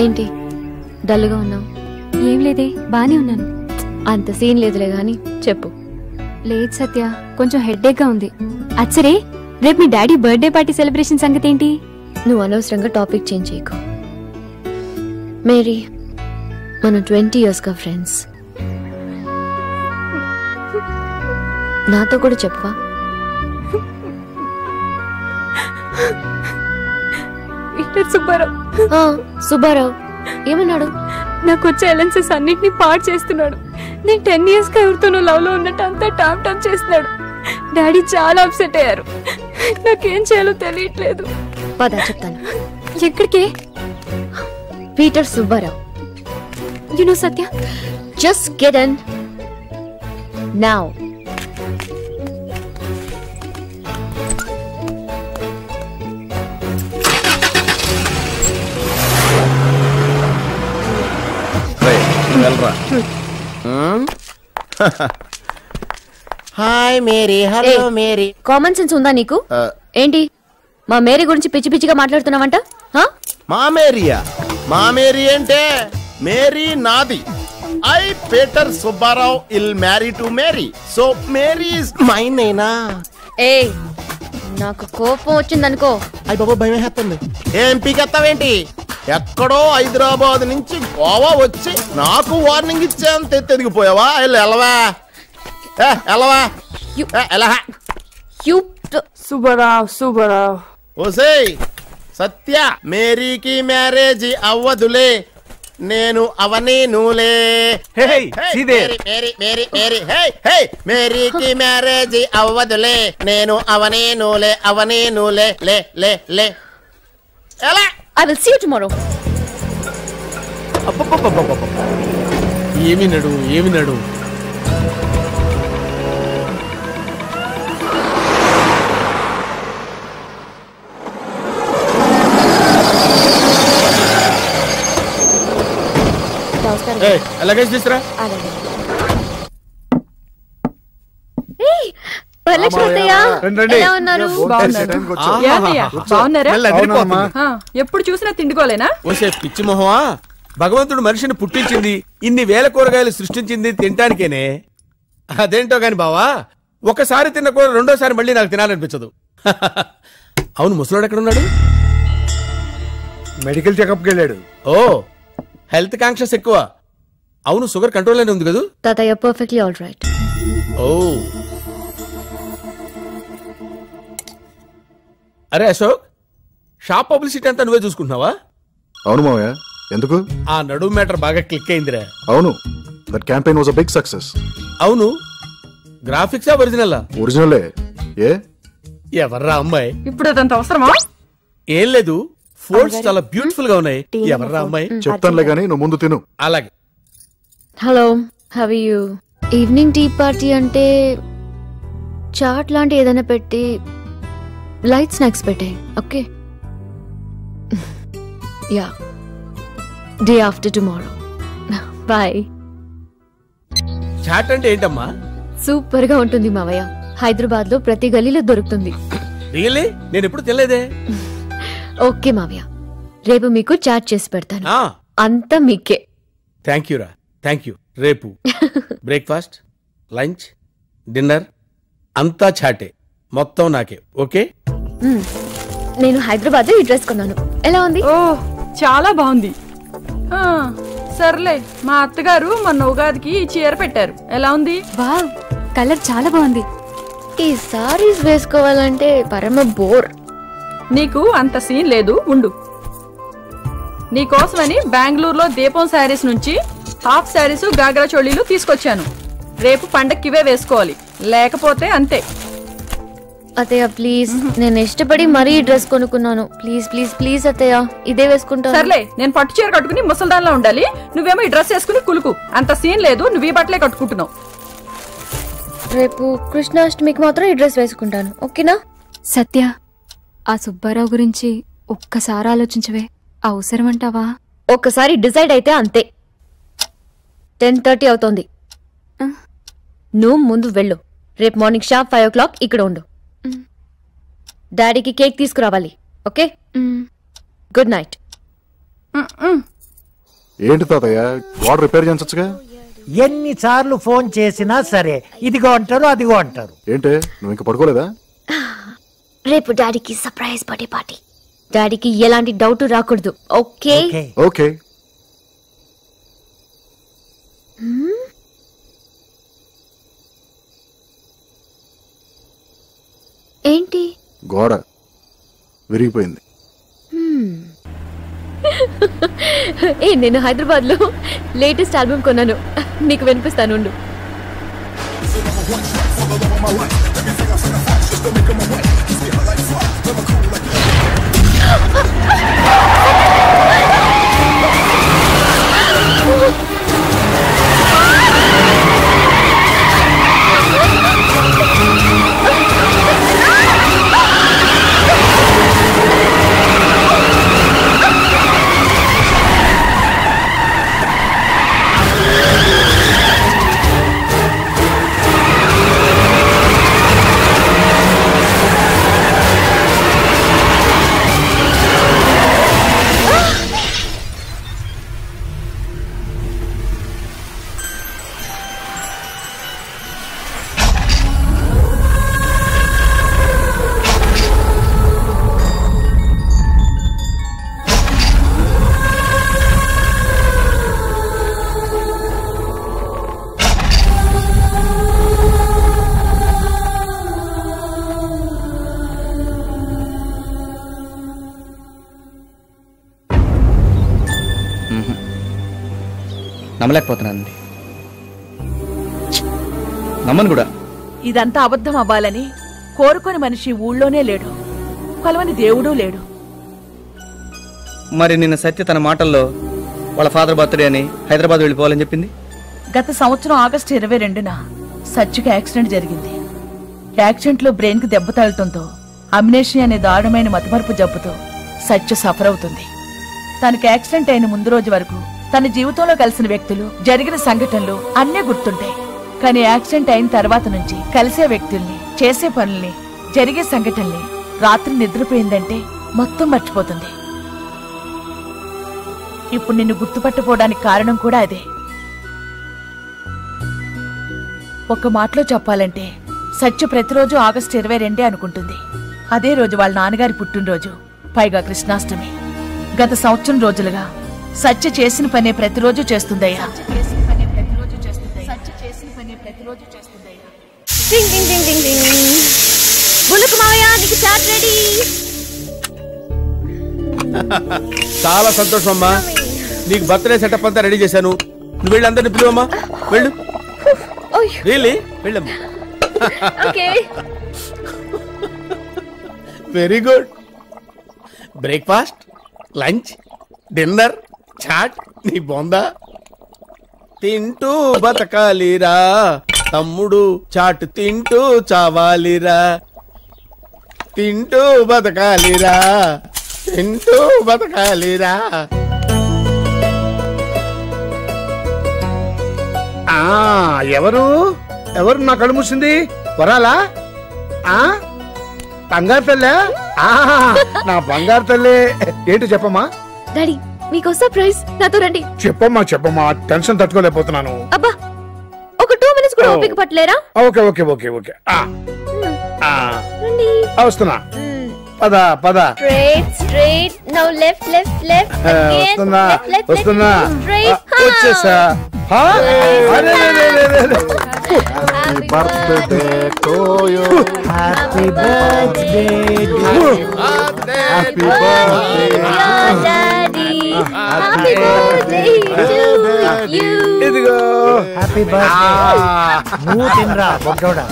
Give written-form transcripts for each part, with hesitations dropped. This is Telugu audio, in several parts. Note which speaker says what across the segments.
Speaker 1: ఏంటి డల్గా ఉన్నావు?
Speaker 2: ఏం లేదే, బానే ఉన్నాను.
Speaker 1: అంత సీన్ లేదులే గాని చెప్పు.
Speaker 2: లేదు సత్య, కొంచెం హెడ్ఏక్ గా ఉంది. అచ్చరే, రేపు మీ డాడీ బర్త్డే పార్టీ సెలబ్రేషన్ సంగతి ఏంటి?
Speaker 1: నువ్వు అనవసరంగా టాపిక్ చేంజ్ చేయకు మేరీ. మనం 20 years గా ఫ్రెండ్స్. నాతో కూడా చెప్పవా? సుబ్బారావు ఏమన్నాడు?
Speaker 2: నాకు వచ్చే అలెన్సెస్ అన్నిటినీ పాడు చేస్తున్నాడు. నేను 10 years గా ఎవరితోనో లవ్ లో ఉన్నట్టు అంతా టామ్ టామ్ చేస్తున్నాడు. డాడీ చాలా అప్సెట్ అయ్యారు. నాకేం చేయాలో తెలియట్లేదు.
Speaker 1: పద చెప్తాను.
Speaker 2: ఎక్కడికి?
Speaker 1: Peter Subbarao.
Speaker 2: You know Satya,
Speaker 1: just get in now.
Speaker 3: Hi Mary. Hello Mary.
Speaker 1: Common sense ఉందా నీకు? ఏంటి మా మేరీ గురించి పిచ్చి పిచ్చిగా మాట్లాడుతున్నావంట?
Speaker 3: మా మేరీయా? మా మేరీ అంటే మేరీ నాది. I Peter Subbarao will marry to Mary, so Mary is mine. నేనా?
Speaker 1: ఏయ్, నాకు కోపం వచ్చిందనుకో.
Speaker 3: అయ్య బాబా, భయం వేస్తుంది. ఏం పీకెత్తావేంటి? ఎక్కడో హైదరాబాద్ నుంచి గోవా వచ్చి నాకు వార్నింగ్ ఇచ్చేంత ఎదిగిపోయావా? ఎలవా ఎలవా ఎలా?
Speaker 4: సుబ్బారావు
Speaker 3: ఓసేయ్ సత్య, మేరీకి మ్యారేజ్ అవ్వదులే, నేను అవని నూలే. మేరీకి మ్యారేజ్ అవ్వదులే, నేను అవని నూలే. అవని నూలే లే లే లే. ఎలా?
Speaker 1: I will see you tomorrow.
Speaker 3: ఏమి నడు లగేజ్ తీసురా.
Speaker 4: ఎప్పుడు చూసినా తిండుకోలేనా?
Speaker 3: ఓసే పిచ్చి మొహమా, భగవంతుడు మనిషిని పుట్టించింది, ఇన్ని వేల కూరగాయలు సృష్టించింది తినటానికేనే. అదేంటో గాని బావా, ఒకసారి తిన్న కూర రెండోసారి మళ్ళీ నాకు తినాలనిపించదు. అవును, ముసలోడు ఎక్కడున్నాడు?
Speaker 5: మెడికల్ చెకప్కి వెళ్ళాడు.
Speaker 3: ఓ, హెల్త్ కాన్షియస్ ఎక్కువ. అవును, షుగర్ కంట్రోల్ లోనే ఉంది కదా?
Speaker 1: తాతయ్య పర్ఫెక్ట్లీ ఆల్ రైట్.
Speaker 3: ఓ, అరే అశోక్, షాప్ పబ్లిసిటీ అంతా నువ్వే చూసుకుంటున్నావా?
Speaker 5: అవును మావయ్య. ఎందుకు?
Speaker 3: ఆ నడుము మ్యాటర్ బాగా క్లిక్ అయిందిరా.
Speaker 5: అవును, that campaign was a big success.
Speaker 3: అవును, గ్రాఫిక్సా ఒరిజినల్?
Speaker 5: ఒరిజినలే. ఏ
Speaker 3: ఎవర్రా అమ్మాయి?
Speaker 4: ఇప్పుడు అదంత అవసరమా?
Speaker 3: ఏం లేదు, ఫోల్డ్స్ చాలా బ్యూటిఫుల్ గా ఉన్నాయి. ఎవర్రా అమ్మాయి?
Speaker 5: చెప్తానులే గానీ నువ్వు ముందు తిను.
Speaker 3: అలాగే.
Speaker 1: Hello, how are you? Evening tea party అంటే చాట్ లాంటి ఏదైనా పెట్టి లైట్ స్నాక్స్ పెట్టే. Okay, ya, day after tomorrow. Bye.
Speaker 3: Chaat అంటే ఏంటమ్మా?
Speaker 1: సూపర్ గా ఉంటుంది మావయ్య. హైదరాబాద్ లో ప్రతి గలీలో దొరుకుతుంది.
Speaker 3: రియల్లీ? నేను ఎప్పుడు తినలేదే.
Speaker 1: ఓకే మావయ్య, రేపు మీకు చాట్ చేసి పెడతాను. అంతా మీకే.
Speaker 3: థ్యాంక్ యూ రా, థ్యాంక్ యూ. రేపు బ్రేక్ఫాస్ట్, లంచ్, డిన్నర్ అంతా చాటే, మొత్తం నాకే. ఓకే?
Speaker 1: నేను హైదరాబాద్ లో ఈ డ్రెస్ కొన్నాను. ఎలా ఉంది?
Speaker 4: ఓ, చాలా బాగుంది. సర్లే, మా అత్తగారు మొన్న ఉగాదికి చీర పెట్టారు. ఎలా ఉంది?
Speaker 2: వావ్, కలర్ చాలా బాగుంది.
Speaker 1: ఈ సారీస్ వేసుకోవాలంటే పరమ బోర్.
Speaker 4: నీకు అంత సీన్ లేదు, ఉండు. నీకోసమని బెంగళూరులో దీపం శారీస్ నుంచి హాఫ్ శారీస్, గాగ్రా చోళీలు తీసుకొచ్చాను. రేపు పండక్కి ఇవే వేసుకోవాలి, లేకపోతే అంతే.
Speaker 1: అత్తయ్య ప్లీజ్, నేను ఇష్టపడి మరీ డ్రెస్ కొనుక్కున్నాను. ప్లీజ్ ప్లీజ్ ప్లీజ్ అత్తయ్య, ఇదే వేసుకుంటా.
Speaker 4: సర్లే, నేను పట్టు చీర కట్టుకుని ముసల్దాన్లా ఉండాలి, నువ్వేమో ఈ డ్రెస్ వేసుకుని కులుకు. అంత సీన్ లేదు, నువ్వు ఈ బట్టలే కట్టుకుంటున్నావు.
Speaker 1: రేపు కృష్ణాష్టమికి మాత్రం ఈ డ్రెస్ వేసుకుంటాను, ఓకేనా?
Speaker 2: సత్య, ఆ సుబ్బారావు గురించి ఒక్కసారి ఆలోచించవే. అవసరం అంటావా?
Speaker 1: ఒక్కసారి డిసైడ్ అయితే అంతే. 10:30 అవుతోంది. నువ్వు ముందు వెళ్ళు. రేపు మార్నింగ్ షార్ప్ 5 o'clock ఇక్కడ ఉండు. డాడీకి కేక్ తీసుకురావాలి. Okay good night.
Speaker 5: ఏంటి తాతయ్య వాడు రిపేర్ చేయించచ్చుగా?
Speaker 6: ఎన్నిసార్లు ఫోన్ చేసినా సరే ఇదిగో అంటారు అదిగో అంటారు.
Speaker 5: ఏంటి నువ్వు ఇంకా పడుకోలేదా?
Speaker 1: రేపు డాడీకి సర్ప్రైజ్ బర్త్డే పార్టీ. డాడీకి ఎలాంటి డౌట్ రాకూడదు. Okay
Speaker 5: okay.
Speaker 1: ఏంటి?
Speaker 5: గోడ విరిగిపోయింది.
Speaker 1: నేను హైదరాబాద్ లో లేటెస్ట్ ఆల్బమ్ కొన్నాను, నీకు వినిపిస్తాను.
Speaker 7: నమ్మలేకపోతున్నానండి. నమ్మను కూడా.
Speaker 4: ఇదంతా అబద్ధం అవ్వాలని కోరుకొని మనిషి ఊళ్ళోనే లేడు, కొలవని దేవుడూ లేడు.
Speaker 7: మరి నిన్న సత్య తన మాటల్లో వాళ్ళ ఫాదర్ బర్త్డే అని హైదరాబాద్ వెళ్ళిపోవాలని చెప్పింది.
Speaker 4: గత సంవత్సరం ఆగస్టు 22న సత్యకి యాక్సిడెంట్ జరిగింది. యాక్సిడెంట్ లో బ్రెయిన్ కి దెబ్బ తగలటంతో అమ్నేషియా అనే దారుణమైన మతిమరుపు జబ్బుతో సత్య సఫర్ అవుతుంది. తనకి యాక్సిడెంట్ అయిన ముందు రోజు వరకు తన జీవితంలో కలిసిన వ్యక్తులు, జరిగిన సంఘటనలు అన్నీ గుర్తుంటాయి. కానీ యాక్సిడెంట్ అయిన తర్వాత నుంచి కలిసే వ్యక్తుల్ని, చేసే పనుల్ని, జరిగే సంఘటనల్ని రాత్రి నిద్రపోయిందంటే మొత్తం మర్చిపోతుంది. ఇప్పుడు నిన్ను గుర్తుపట్టపోవడానికి కారణం కూడా అదే. ఒక్క మాటలో చెప్పాలంటే సత్య ప్రతిరోజు ఆగస్టు 22 అనుకుంటుంది. అదే రోజు వాళ్ళ నాన్నగారి పుట్టినరోజు, పైగా కృష్ణాష్టమి. గత సంవత్సరం రోజులుగా సత్య చేసిన పనే ప్రతిరోజు చేస్తుందయ్యా.
Speaker 3: చాలా సంతోషం అమ్మా, నీకు బర్త్డే సెటప్ అంతా రెడీ చేశాను. నువ్వు వెళ్ళి అందరిని పిలువమ్మా, వెళ్ళు. రియల్లీ వెళ్ళమ్మా. Very good. Breakfast, lunch, dinner, chaat నీ బొందా. తింటూ బతకాలిరా తమ్ముడు, చాట్ తింటూ చావాలిరా. తింటూ బతకాలిరా, తింటూ బతకాలిరా.
Speaker 8: ఎవరు ఎవరు నా కళ్ళు మూసింది? వరాలా? బంగారు తల్లే? నా బంగారు తల్లే. ఏంటి చెప్పమ్మా?
Speaker 1: డాడీ మీకు సర్ప్రైజ్, నాతో రండి.
Speaker 8: చెప్పమ్మా చెప్పమ్మా, టెన్షన్ తట్టుకోలేకపోతున్నాను.
Speaker 1: అబ్బా ఒక 2 minutes కూడా ఓపిక పట్టలేరా?
Speaker 8: Okay okay okay okay. వస్తున్నా. పద పద.
Speaker 1: Straight now left left left
Speaker 8: వస్తున్నా వస్తున్నా. వచ్చేసా.
Speaker 5: Happy birthday to you.
Speaker 6: Happy birthday
Speaker 5: happy birthday
Speaker 1: daddy. Happy birthday to you.
Speaker 8: ఇదిగో
Speaker 6: హ్యాపీ బర్త్డే. నువ్వు తినరా బొడ్డోడా.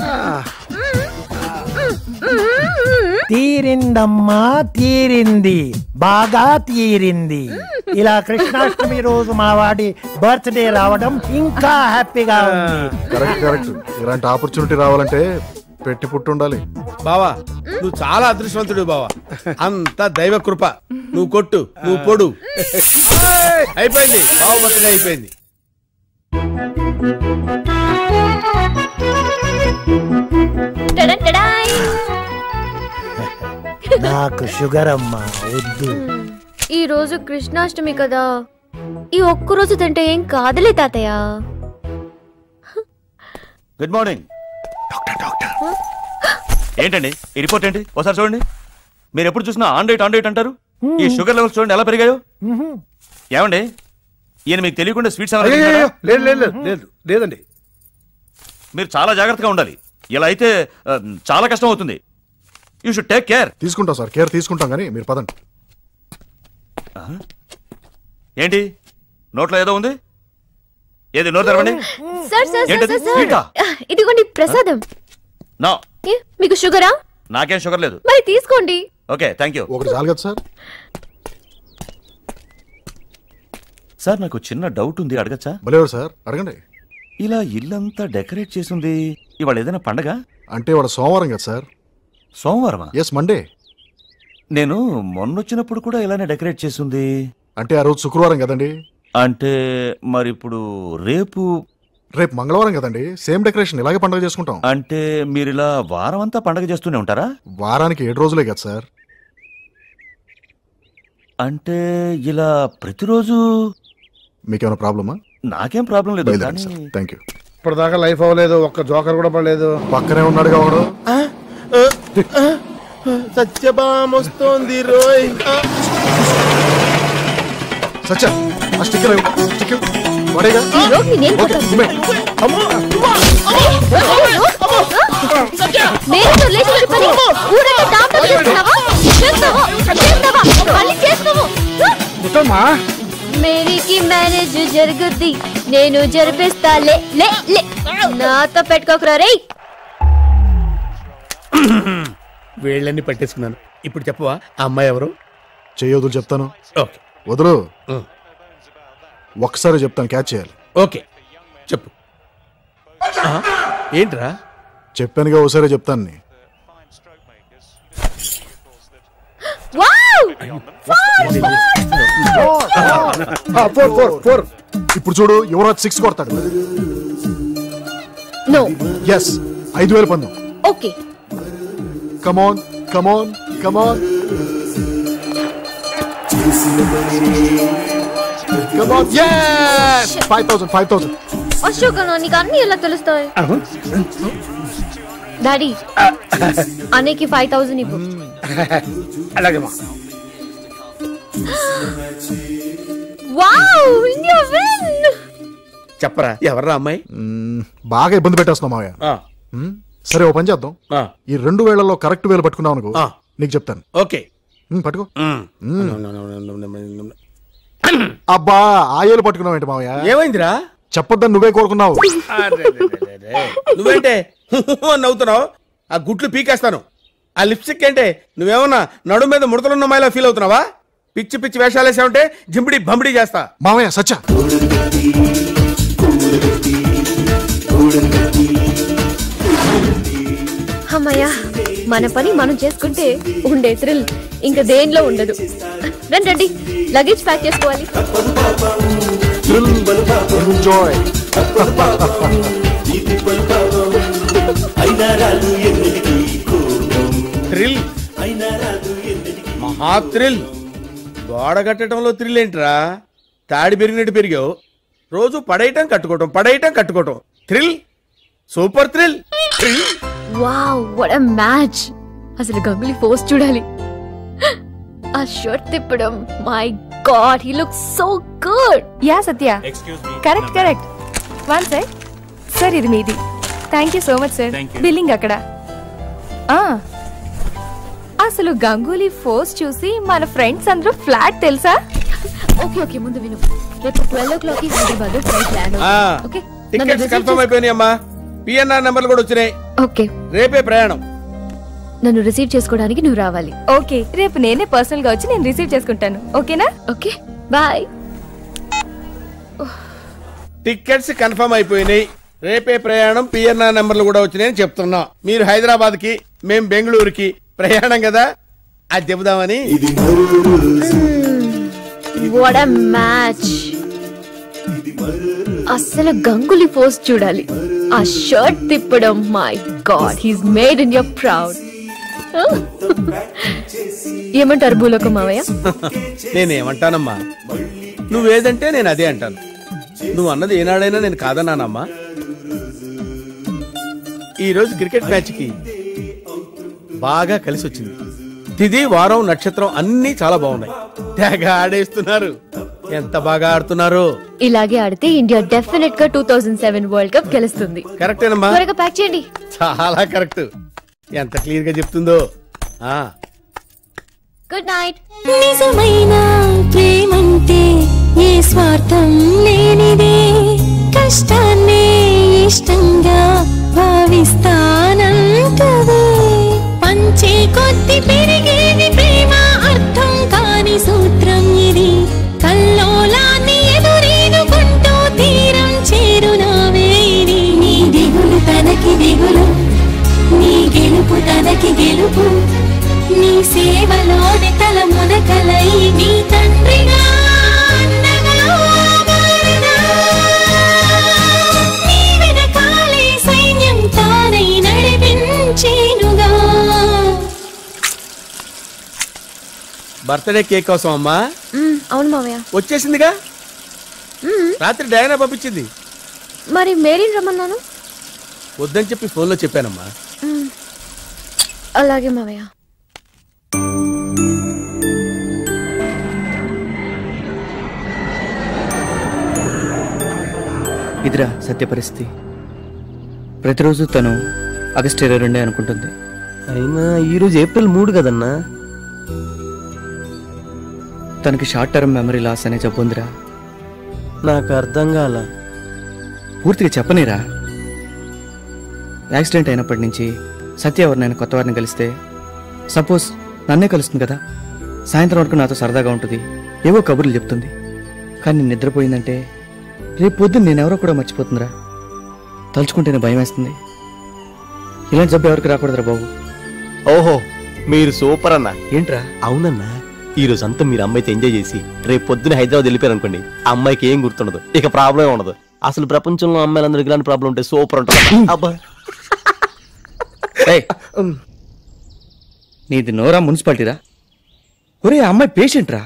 Speaker 6: తీరిందమ్మా, తీరింది, బాగా తీరింది. ఇలా కృష్ణాష్టమి రోజు మా వాడి బర్త్డే రావడం ఇంకా హ్యాపీగా ఉంది.
Speaker 5: Correct correct. ఇలాంటి ఆపర్చునిటీ రావాలంటే పెట్టి పుట్టుండాలి.
Speaker 3: బావా నువ్వు చాలా అదృష్టవంతుడు బావా, అంత దైవ కృప. నువ్వు కొట్టు, నువ్వు పొడు. అయిపోయింది, బావ బర్త్డే అయిపోయింది.
Speaker 6: నాకు షుగర్ అమ్మా వద్దు.
Speaker 1: ఈ రోజు కృష్ణాష్టమి కదా, ఈ ఒక్క రోజు తింటే ఏం కాదులే తాతయ్య.
Speaker 9: గుడ్ మార్నింగ్ ఏంటండి ఈ రిపోర్ట్ ఏంటి ఒకసారి చూడండి. మీరు ఎప్పుడు చూసినా ఆన్ డేట్ అంటారు. ఈ షుగర్ లెవెల్స్ చూడండి ఎలా పెరిగాయో. ఏమండి ఈయన మీకు తెలియకుండా స్వీట్స్
Speaker 8: లేదండి.
Speaker 9: మీరు చాలా జాగ్రత్తగా ఉండాలి. ఇలా అయితే చాలా కష్టం అవుతుంది. You should take care.
Speaker 5: తీసుకుంటాం సార్, కేర్ తీసుకుంటాం, కానీ మీరు పదండి.
Speaker 9: ఏంటి నోట్లో ఏదో ఉంది, ఏది నోరు తెరవండి.
Speaker 1: ఇదిగోండి ప్రసాదం.
Speaker 9: నో,
Speaker 1: మీకు షుగరా?
Speaker 9: నాకేం షుగర్ లేదు.
Speaker 1: మరి తీసుకోండి.
Speaker 9: Okay thank you.
Speaker 5: ఒకటి చాలు కదా సార్.
Speaker 9: సార్ నాకు చిన్న డౌట్ ఉంది, అడగచ్చా?
Speaker 5: భలేవారు సార్, అడగండి.
Speaker 9: ఇలా ఇల్లంతా డెకరేట్ చేసింది ఇవాళ ఏదైనా పండగ?
Speaker 5: అంటే వాడు సోమవారం కదా సార్.
Speaker 9: సోమవారమా?
Speaker 5: Yes, Monday.
Speaker 9: నేను మొన్నొచ్చినప్పుడు కూడా ఇలానే డెకరేట్ చేసింది.
Speaker 5: అంటే ఆ రోజు శుక్రవారం కదండి.
Speaker 9: అంటే మరి ఇప్పుడు రేపు
Speaker 5: మంగళవారం కదండి. సేమ్ డెకరేషన్, ఇలాగే పండుగ చేసుకుంటాం.
Speaker 9: అంటే మీరు ఇలా వారం అంతా పండగ చేస్తూనే ఉంటారా?
Speaker 5: వారానికి 7 రోజులే కదా సార్.
Speaker 9: అంటే ఇలా ప్రతిరోజు
Speaker 5: మీకేమైనా ప్రాబ్లమా?
Speaker 9: నాకేం ప్రాబ్లం లేదు.
Speaker 5: Thank you.
Speaker 8: ఇప్పటిదాకా లైఫ్ అవ్వలేదు, ఒక్క జోకర్ కూడా పడలేదు.
Speaker 5: పక్కనే ఉన్నాడు కావడు.
Speaker 3: సత్యభామొస్తోంది రోయ్.
Speaker 5: సత్య ఆ స్టిక్కర్ వాడేగా.
Speaker 1: మేరీకి మ్యారేజ్ జరుగుద్ది, నేను జరిపిస్తా. లే లే లే, నాతో పెట్టుకోకరా రే.
Speaker 3: వేళ్ళన్నీ పట్టేసుకున్నాను. ఇప్పుడు చెప్పవా ఆ అమ్మాయి ఎవరు?
Speaker 5: చెయ్యొద్దు చెప్తాను.
Speaker 3: ఓకే
Speaker 5: వదులు. ఒక్కసారి చెప్తాను, క్యాచ్ చేయాలి.
Speaker 3: ఓకే చెప్పు. ఏంట్రా?
Speaker 5: చెప్పానుగా, ఒకసారి చెప్తాను. ఇప్పుడు చూడు, యువరాజ్ 6 కొడతాడు. ఎస్, 5,000 పందెం.
Speaker 1: Okay
Speaker 5: come on come on come on come on. yes 5,000.
Speaker 1: Ashok నీకు అన్ని ఎలా తెలుస్తాయి? డాడీ అన్నకి 5,000 ఇవ్వు.
Speaker 8: అలాగేమా.
Speaker 1: Wow, India win.
Speaker 3: చెప్పరా ఎవర్రా అమ్మాయి?
Speaker 5: బాగా ఇబ్బంది పెట్టేస్తున్నావు మావయ్య. సరే, ఓ పని చేద్దాం. ఈ 2 వేళల్లో కరెక్ట్ వేలు పట్టుకున్నావు అనుకో, నీకు చెప్తాను.
Speaker 3: ఓకే
Speaker 5: పట్టుకో. అబ్బా, ఆ ఏలు పట్టుకున్నావు ఏంటి మావయ్య?
Speaker 3: ఏమైందిరా?
Speaker 5: చెప్పొద్దని నువ్వే కోరుకున్నావు.
Speaker 3: నువ్వేంటే నవ్వుతున్నావు? ఆ గుట్లు పీకేస్తాను. ఆ లిప్స్టిక్ ఏంటే, నువ్వేమన్నా నడు మీద ముడతలున్న మాయలా ఫీల్ అవుతున్నావా? పిచ్చి పిచ్చి వేషాలు వేసావంటే జింపిడి బంపిడి చేస్తా.
Speaker 5: మావయ్య సచ్చా,
Speaker 1: అమ్మయ్యా, మన పని మనం చేసుకుంటే ఉండే థ్రిల్ ఇంకా దేనిలో ఉండదు. రండి, లగేజ్ ప్యాక్ చేసుకోవాలి.
Speaker 5: ఎంజాయ్.
Speaker 3: థ్రిల్, మహా థ్రిల్. గోడ కట్టడంలో థ్రిల్ ఏంట్రా? తాడి పెరిగినట్టు పెరిగావు. రోజు పడేయటం కట్టుకోవటం. Thrill, super thrill.
Speaker 1: Wow, what a match. అసలు గంగులీ ఫోర్స్ చూడాలి. ఆ షర్ట్ తిప్పడం, my god, he looks so good.
Speaker 2: Ya Satya, correct. One sec sir, ఇది మీది. Thank you so much sir. Billing అక్కడ. అసలు గంగూలీ ఫోర్స్ చూసి మన ఫ్రెండ్స్ అందరూ ఫ్లాట్ తెలుసా?
Speaker 1: ఓకే ముందు విను. రేపు 12 o'clock Hyderabad flight land. Okay,
Speaker 3: tickets confirm అయిపోయినాయమ్మా. పిఎన్ఆర్ నెంబర్లు కూడా వచ్చినాయి.
Speaker 1: ఓకే,
Speaker 3: రేపే ప్రయాణం.
Speaker 1: నన్ను రిసీవ్ చేసుకోవడానికి నువ్వు రావాలి.
Speaker 2: ఓకే, రేపు నేనే పర్సనల్ గా వచ్చి నేను రిసీవ్ చేసుకుంటాను. ఓకేనా?
Speaker 1: Okay, bye.
Speaker 3: టికెట్స్ కన్ఫర్మ్ అయిపోయినాయి. రేపే ప్రయాణం. పిఎన్ఆర్ నెంబర్లు కూడా వచ్చినాయని చెప్తున్నా. మీరు హైదరాబాద్ కి, మేం బెంగళూరుకి ప్రయాణం కదా, అది చెబుదామని.
Speaker 1: What a match. అసలు గంగులీ ఫోర్స్ చూడాలి. ఆ షర్ట్ తిప్పడం, my God, he's made India proud. ఏమంటారు భూలోక మావయ్య?
Speaker 3: నేనేమంటానమ్మా, నువ్వేదంటే నేను అదే అంటాను. నువ్వు అన్నది ఏనాడైనా నేను కాదన్నానమ్మా. ఈరోజు క్రికెట్ మ్యాచ్కి బాగా కలిసి వచ్చింది. తిది, వారం, నక్షత్రం అన్నీ చాలా బాగున్నాయి. తెగ ఆడేస్తున్నారు. ఎంత బాగా ఆడుతున్నారు.
Speaker 1: ఇలాగే ఆడితే ఇండియా డెఫినెట్ గా 2007 వరల్డ్ కప్ గెలుస్తుంది.
Speaker 3: కరెక్టేనమ్మా.
Speaker 1: త్వరగా ప్యాక్ చేయండి.
Speaker 3: చాలా కరెక్ట్. ఎంత క్లియర్ గా చెప్తుందో.
Speaker 1: Good night.
Speaker 10: నిజమైన ప్రేమంటే ఏ స్వార్థం లేనిదే, కష్టాన్నే ఇష్టంగా భావిస్తానంటదే, పంచే కొద్ది పెరిగేది ప్రేమ, అర్థం కాని సూత్రం ఇది, కల్లోలాన్ని ఎదురీదుకుంటూ తీరం చేరునావే ఇది. నీ దిగులు తనకి దిగులు, నీ గెలుపు తనకి గెలుపు, నీ సేవలోని తల మునకలై నీ తండ్రిగా అండగా మారినా, నీ వెనకాలే సైన్యం తానై నడిపించేనుగా.
Speaker 3: బర్త్డే కేక్ కోసం అమ్మా?
Speaker 1: అవును మావయ్య.
Speaker 3: వచ్చేసిందిగా. రాత్రి డయానా పంపించింది.
Speaker 1: మరి మేరీని రమ్మన్నాను.
Speaker 3: వద్దని చెప్పి ఫోన్లో చెప్పానమ్మా.
Speaker 1: అలాగే మావయ్య.
Speaker 7: ఇదిరా సత్య పరిస్థితి. ప్రతిరోజు తను ఆగస్టు 22 అనుకుంటుంది.
Speaker 11: అయినా ఈరోజు ఏప్రిల్ 3 కదన్నా.
Speaker 7: తనకి షార్ట్ టర్మ్ మెమరీ లాస్ అనే జబ్బు ఉందిరా.
Speaker 11: నాకు అర్థం కాల.
Speaker 7: పూర్తిగా చెప్పనేరా. యాక్సిడెంట్ అయినప్పటి నుంచి సత్య ఎవరినైనా కొత్త వారిని కలిస్తే, సపోజ్ నన్నే కలుస్తుంది కదా, సాయంత్రం వరకు నాతో సరదాగా ఉంటుంది, ఏవో కబుర్లు చెప్తుంది. కానీ నిద్రపోయిందంటే రేపు పొద్దున్న నేనెవరో కూడా మర్చిపోతుందిరా. తలుచుకుంటేనే భయం వేస్తుంది. ఇలాంటి జబ్బు ఎవరికి రాకూడదురా బాబు.
Speaker 11: ఓహో, మీరు సూపర్ అన్నా.
Speaker 7: ఏంట్రా?
Speaker 11: అవునన్నా, ఈ రోజు అంతా మీరు అమ్మాయితో ఎంజాయ్ చేసి రేపు పొద్దున హైదరాబాద్ వెళ్ళిపోయారు అనుకోండి, అమ్మాయికి ఏం గుర్తుండదు, ఇక ప్రాబ్లం ఉండదు. అసలు ప్రపంచంలో అమ్మాయిలందరికి ఇలాంటి ప్రాబ్లం ఉంటే సూపర్ ఉంటుంది. అబ్బా,
Speaker 7: నీది నోరా మున్సిపాలిటీరా? ఒరే అమ్మాయి పేషెంట్ రా.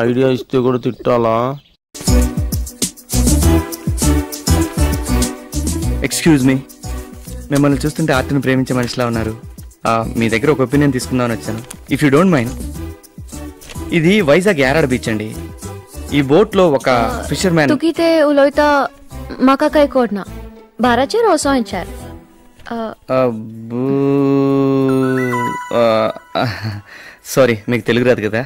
Speaker 11: ఐడియా ఇస్తే కూడా తిట్టాలా?
Speaker 7: ఎక్స్క్యూజ్ మీ, మిమ్మల్ని చూస్తుంటే ఆర్ట్ని ప్రేమించే మనిషిలా ఉన్నారు. మీ దగ్గర ఒక ఒపీనియన్ తీసుకుందామని వచ్చాను, ఇఫ్ యూ డోంట్ మైండ్. ఇది వైజాగ్ యారాడ బీచ్ అండి. ఈ బోట్ లో ఒక ఫిషర్ మ్యాన్.
Speaker 1: तुकीते उलोयता माका काय कोडना बाराचे रोसोंचार.
Speaker 7: సారీ, మీకు తెలుగు రాదు కదా.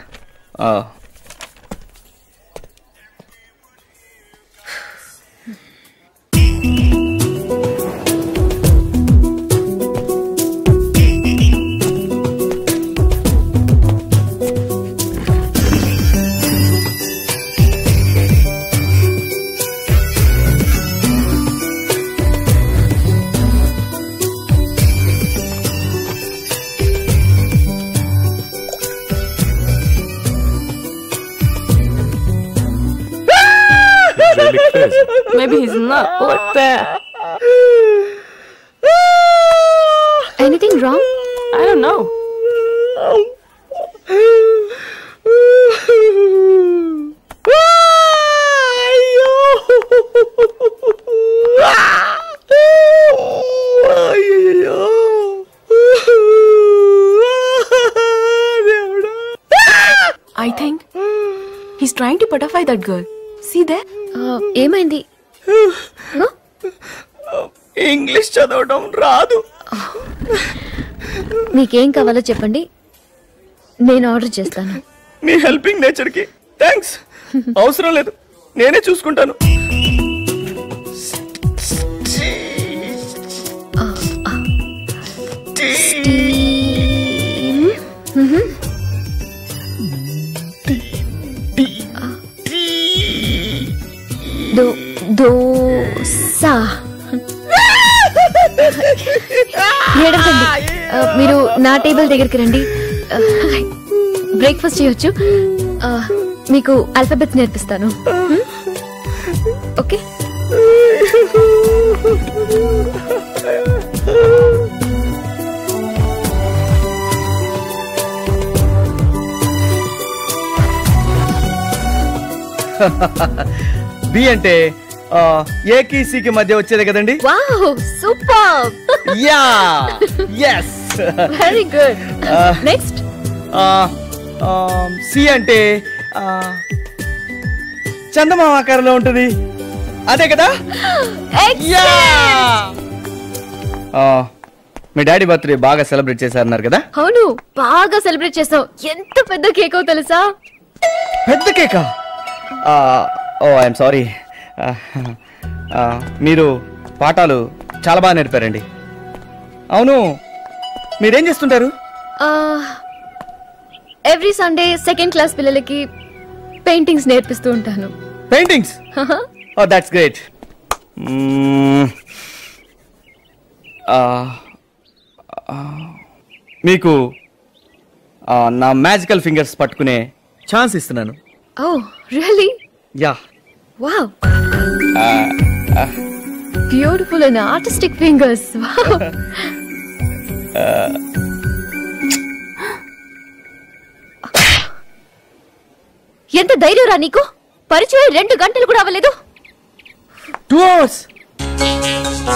Speaker 2: Maybe he's not like that.
Speaker 1: Anything wrong?
Speaker 2: I don't know. I think he's trying to butterfly that girl. See there?
Speaker 1: ఏమైంది?
Speaker 7: ఇంగ్లీష్ చదవడం రాదు.
Speaker 1: మీకేం కావాలో చెప్పండి, నేను ఆర్డర్ చేస్తాను.
Speaker 7: మీ హెల్పింగ్ నేచర్ కి థ్యాంక్స్. అవసరం లేదు, నేనే చూసుకుంటాను.
Speaker 1: దోసా. ఏడకండి, మీరు నా టేబుల్ దగ్గరికి రండి. బ్రేక్ఫాస్ట్ చేయొచ్చు. మీకు ఆల్ఫాబెట్స్ నేర్పిస్తాను. ఓకే?
Speaker 7: బి అంటే ఏకి సికి మధ్య వచ్చేదే కదండి.
Speaker 1: Wow super.
Speaker 7: Ya yes
Speaker 1: very good. Next
Speaker 7: C అంటే చందమామ ఆకారంలో ఉంటుంది, అదే కదా. మీ డాడీ బర్త్డే బాగా సెలబ్రేట్ చేశారన్నారు కదా.
Speaker 1: అవును బాగా సెలబ్రేట్ చేసావు. ఎంత పెద్ద కేకో తెలుసా?
Speaker 7: పెద్ద కేకా? ఓ ఐఎమ్ సారీ. మీరు పాఠాలు చాలా బాగా నేర్పారండి. అవును మీరేం చేస్తుంటారు?
Speaker 1: ఎవ్రీ సండే సెకండ్ క్లాస్ పిల్లలకి పెయింటింగ్స్ నేర్పిస్తూ ఉంటాను.
Speaker 7: పెయింటింగ్స్? Oh that's great. మీకు నా మ్యాజికల్ ఫింగర్స్ పట్టుకునే ఛాన్స్ ఇస్తున్నాను.
Speaker 1: Oh really?
Speaker 7: Ya.
Speaker 1: Wow beautiful and artistic fingers. Wow. ఎంత ధైర్యం రా నీకు? పరిచయం 2 గంటలు కూడా అవ్వలేదు.
Speaker 7: 2 hours.